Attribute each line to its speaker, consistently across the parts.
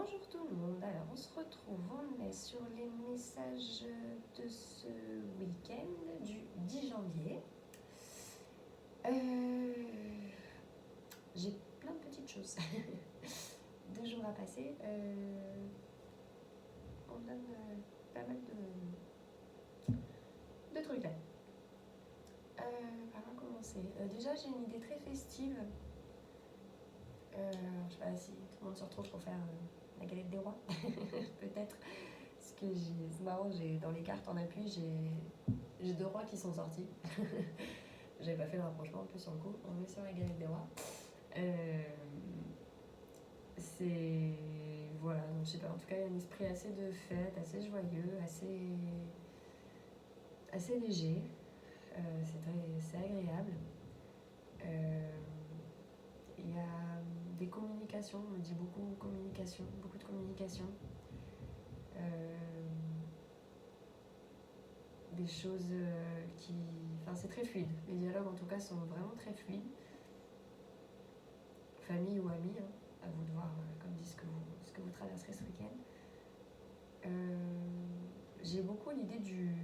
Speaker 1: Bonjour tout le monde, alors on se retrouve, on est sur les messages de ce week-end du 10 janvier. J'ai plein de petites choses, 2 jours à passer. On donne pas mal de trucs là. Par où commencer déjà j'ai une idée très festive. Je sais pas si tout le monde se retrouve pour faire la galette des rois, peut-être. Parce que c'est marrant, dans les cartes en appui, j'ai 2 rois qui sont sortis. J'avais pas fait le rapprochement, en plus sur le coup, on est sur la galette des rois. C'est... Voilà, donc je sais pas, en tout cas il y a un esprit assez de fête, assez joyeux, assez léger. C'est agréable. Il y a des communications, on me dit beaucoup de communication. Des choses qui... Enfin, c'est très fluide. Les dialogues, en tout cas, sont vraiment très fluides. Famille ou amis, hein, à vous de voir, comme dit, ce que vous traverserez ce week-end. J'ai beaucoup l'idée du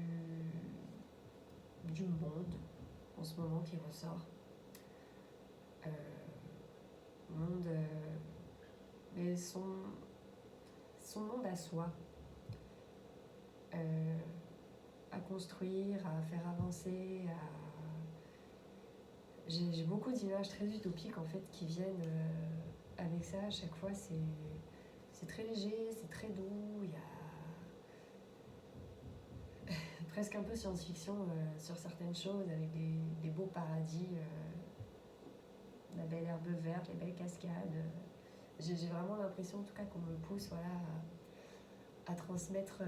Speaker 1: monde, en ce moment, qui ressort. Monde... mais son monde à soi. À construire, à faire avancer, J'ai beaucoup d'images très utopiques en fait qui viennent avec ça. À chaque fois, c'est très léger, c'est très doux. Il y a presque un peu science-fiction sur certaines choses, avec des beaux paradis, la belle herbe verte, les belles cascades. J'ai vraiment l'impression, en tout cas, qu'on me pousse, voilà, à transmettre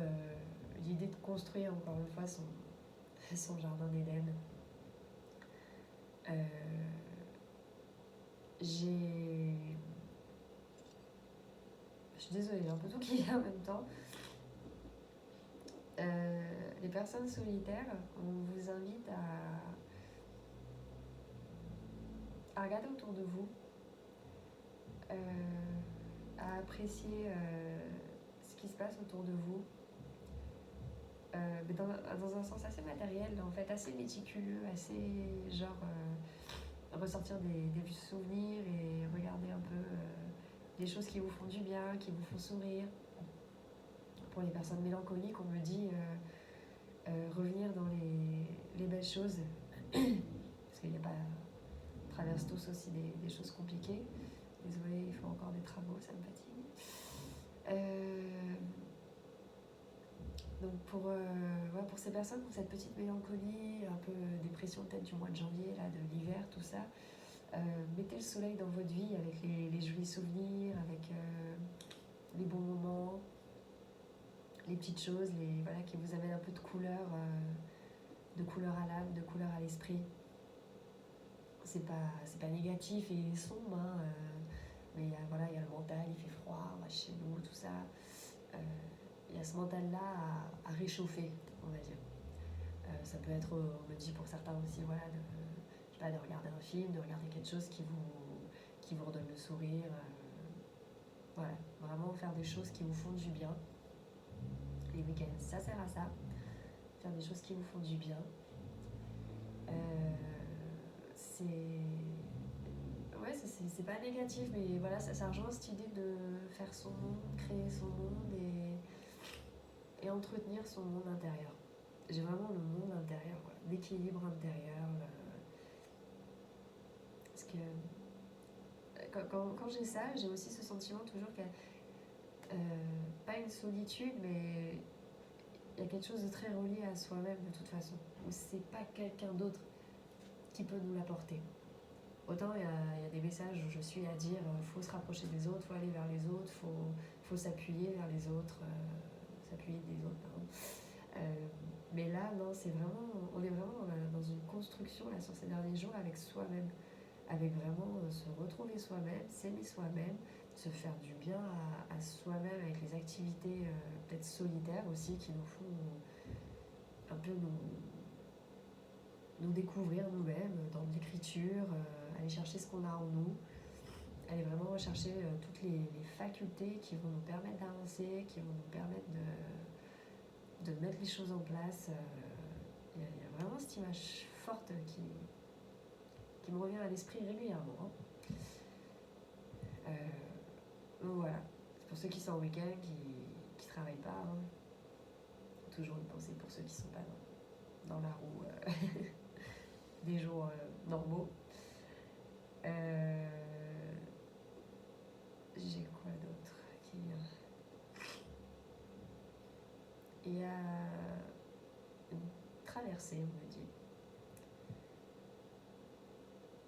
Speaker 1: l'idée de construire encore une fois son jardin d'Éden. Je suis désolée, j'ai un peu tout qui vient en même temps. Les personnes solitaires, on vous invite à regarder autour de vous, à apprécier ce qui se passe autour de vous, mais dans un sens assez matériel, en fait, assez méticuleux, assez genre ressortir des vieux souvenirs et regarder un peu des choses qui vous font du bien, qui vous font sourire. Pour les personnes mélancoliques, on me dit revenir dans les belles choses, parce qu'il n'y a pas... On traverse tous aussi des choses compliquées. Désolée, il faut encore des travaux, ça me fatigue. Donc pour ces personnes qui ont cette petite mélancolie, un peu dépression peut-être du mois de janvier, là, de l'hiver, tout ça, mettez le soleil dans votre vie avec les jolis souvenirs, avec les bons moments, les petites choses, voilà, qui vous amènent un peu de couleur à l'âme, de couleur à l'esprit. C'est pas négatif et sombre, hein, mais il y a le mental, il fait froid, on va chez nous, tout ça. Il y a ce mental-là à réchauffer, on va dire. Ça peut être, on me dit pour certains aussi, voilà, de regarder un film, de regarder quelque chose qui vous redonne le sourire. Voilà, vraiment faire des choses qui vous font du bien. Les week-ends, ça sert à ça. Faire des choses qui vous font du bien. C'est pas négatif, mais voilà, ça rejoint cette idée de faire son monde, créer son monde et entretenir son monde intérieur. J'ai vraiment le monde intérieur, quoi, l'équilibre intérieur. Parce que quand j'ai ça, j'ai aussi ce sentiment toujours qu'il y a pas une solitude, mais il y a quelque chose de très relié à soi-même de toute façon. Où c'est pas quelqu'un d'autre qui peut nous l'apporter. Autant il y a des messages où je suis à dire faut se rapprocher des autres, faut aller vers les autres, faut s'appuyer vers les autres, s'appuyer des autres, pardon. Mais là, non, on est vraiment dans une construction là, sur ces derniers jours avec soi-même, avec vraiment se retrouver soi-même, s'aimer soi-même, se faire du bien à soi-même avec les activités peut-être solitaires aussi qui nous font un peu nous découvrir nous-mêmes dans l'écriture, aller chercher ce qu'on a en nous, aller vraiment rechercher toutes les facultés qui vont nous permettre d'avancer, qui vont nous permettre de mettre les choses en place. Il y a vraiment cette image forte qui me revient à l'esprit régulièrement. Donc voilà, c'est pour ceux qui sont en week-end, qui ne travaillent pas, hein. Toujours une pensée pour ceux qui ne sont pas dans la roue des jours normaux. J'ai quoi d'autre qui vient? Il y a une traversée, on me dit.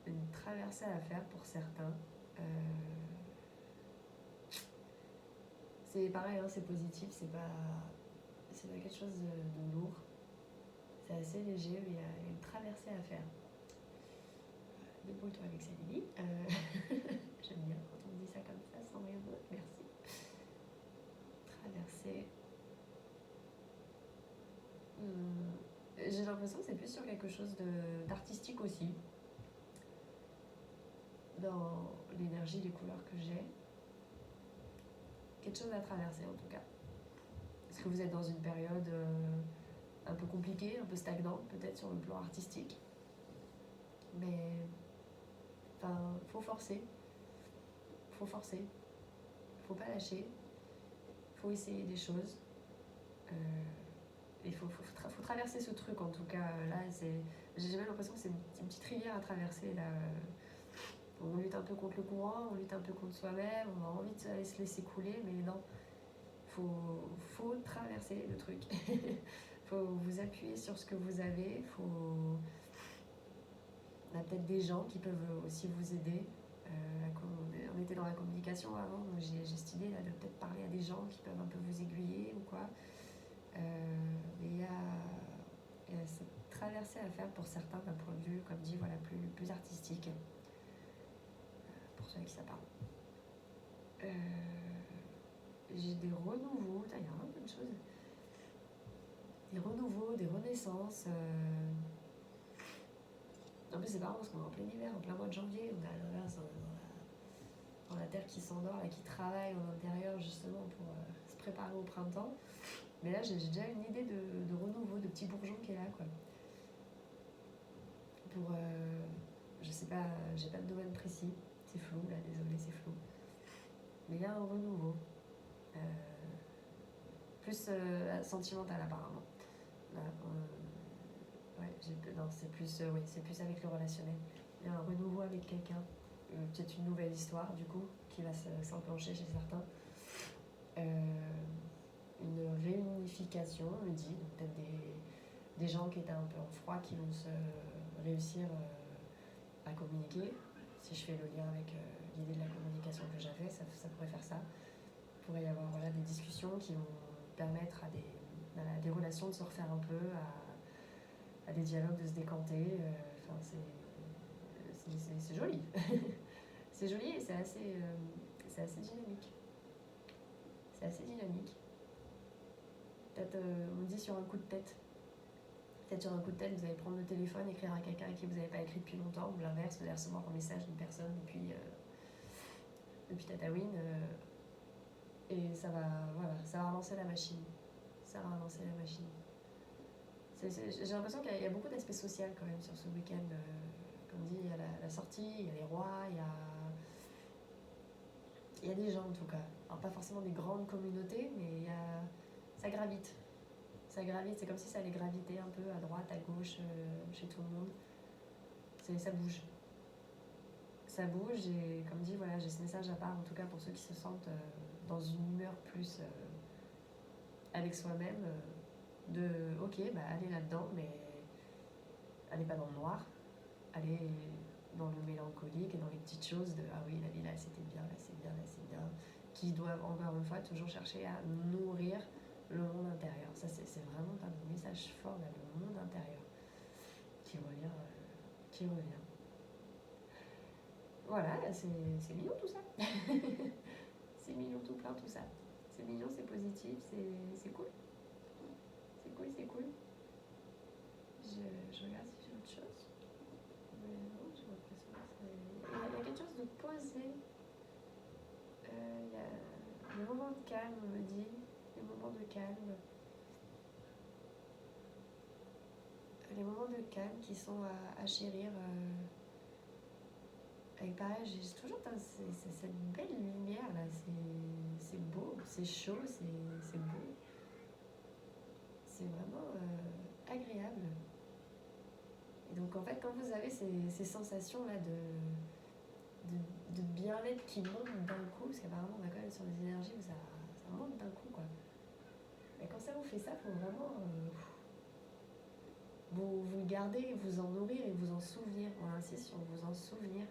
Speaker 1: Une traversée à faire pour certains. C'est pareil, hein, c'est positif, c'est pas quelque chose de lourd. C'est assez léger, mais il y a une traversée à faire. Débrouille-toi avec ça, Lily. J'aime bien quand on me dit ça comme ça, sans rien d'autre. Merci. Traverser. J'ai l'impression que c'est plus sur quelque chose d'artistique aussi. Dans l'énergie, les couleurs que j'ai. Quelque chose à traverser en tout cas. Est-ce que vous êtes dans une période un peu compliquée, un peu stagnante peut-être sur le plan artistique? Mais faut forcer. Faut pas lâcher. Faut essayer des choses. Il faut traverser ce truc en tout cas. Là, j'ai jamais l'impression que c'est une petite rivière à traverser là. On lutte un peu contre le courant, on lutte un peu contre soi-même, on a envie de se laisser couler, mais non, faut traverser le truc. Faut vous appuyer sur ce que vous avez. On a peut-être des gens qui peuvent aussi vous aider. On était dans la communication avant, donc j'ai cette idée là de peut-être parler à des gens qui peuvent un peu vous aiguiller ou quoi. Mais il y a cette traversée à faire pour certains d'un point de vue, comme dit, voilà, plus artistique. Pour ceux à qui ça parle. J'ai des renouveaux, il y a plein de choses. Des renouveaux, des renaissances. En plus, c'est marrant parce qu'on est en plein hiver, en plein mois de janvier. On a dans la terre qui s'endort, là, qui travaille en intérieur justement pour se préparer au printemps. Mais là, j'ai déjà une idée de renouveau, de petit bourgeon qui est là, quoi. Pour, je sais pas, j'ai pas de domaine précis. C'est flou, là, désolé, c'est flou. Mais il y a un renouveau. Plus sentimental, apparemment. Là, c'est plus avec le relationnel. Il y a un renouveau avec quelqu'un. Peut-être une nouvelle histoire, du coup, qui va s'enclencher chez certains. Une réunification, on me dit. Donc, peut-être des gens qui étaient un peu en froid qui vont se réussir à communiquer. Si je fais le lien avec l'idée de la communication que j'avais, ça pourrait faire ça. Il pourrait y avoir des discussions qui vont permettre à des relations de se refaire un peu, à des dialogues de se décanter. C'est joli. C'est joli et c'est assez dynamique. C'est assez dynamique. Peut-être, on me dit sur un coup de tête. Peut-être sur un coup de tête, vous allez prendre le téléphone, écrire à quelqu'un à qui vous n'avez pas écrit depuis longtemps, ou l'inverse, vous allez recevoir un message d'une personne depuis Tatawin. Et ça va relancer la machine. J'ai l'impression qu'il y a beaucoup d'aspects sociaux quand même sur ce week-end. Comme dit, il y a la sortie, il y a les rois, il y a des gens en tout cas. Alors pas forcément des grandes communautés, mais ça gravite. Ça gravite, c'est comme si ça allait graviter un peu à droite, à gauche, chez tout le monde. Ça bouge. Ça bouge et comme dit, voilà, j'ai ce message à part, en tout cas pour ceux qui se sentent dans une humeur plus avec soi-même, allez là-dedans, mais allez pas dans le noir, allez dans le mélancolique et dans les petites choses de ah oui, la vie là c'était bien, là c'est bien, qui doivent encore une fois toujours chercher à nourrir le monde intérieur. Ça c'est vraiment un message fort là, le monde intérieur qui revient. Voilà, c'est mignon tout ça. C'est mignon tout plein tout ça. C'est mignon, c'est positif, c'est cool. C'est cool. Je regarde si j'ai autre chose. Mais non, j'ai l'impression que il y a quelque chose de posé. Il y a des moments de calme, on me dit, des moments de calme. Les moments de calme qui sont à chérir. Et pareil, j'ai toujours cette belle lumière là, c'est beau, c'est chaud, c'est beau. C'est vraiment agréable. Et donc en fait, quand vous avez ces sensations là de bien-être qui montent d'un coup, parce qu'apparemment on va quand même sur des énergies où ça monte d'un coup quoi. Et quand ça vous fait ça, il faut vraiment vous le garder, vous en nourrir et vous en souvenir. On insiste sur vous en souvenir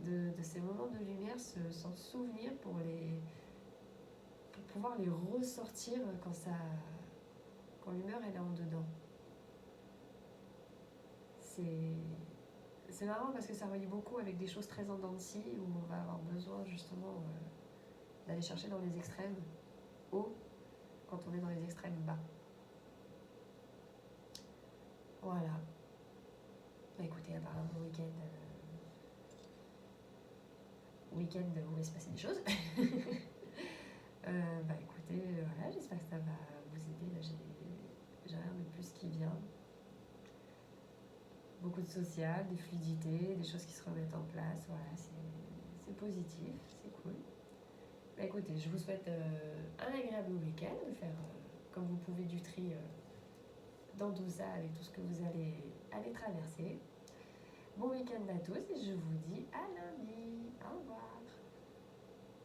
Speaker 1: de ces moments de lumière, s'en souvenir pour pouvoir les ressortir quand l'humeur elle est en dedans. C'est marrant parce que ça relie beaucoup avec des choses très en dents de scie où on va avoir besoin justement d'aller chercher dans les extrêmes hauts quand on est dans les extrêmes bas. Voilà. Bah, écoutez, apparemment week-end où va se passer des choses. Bah écoutez, voilà, j'espère que ça va vous aider. Là, j'ai rien de plus qui vient. Beaucoup de social, des fluidités, des choses qui se remettent en place. Voilà, c'est positif, c'est cool. Bah écoutez, je vous souhaite un agréable week-end, de faire comme vous pouvez du tri dans tout ça avec tout ce que vous allez traverser. Bon week-end à tous et je vous dis à lundi. Au revoir.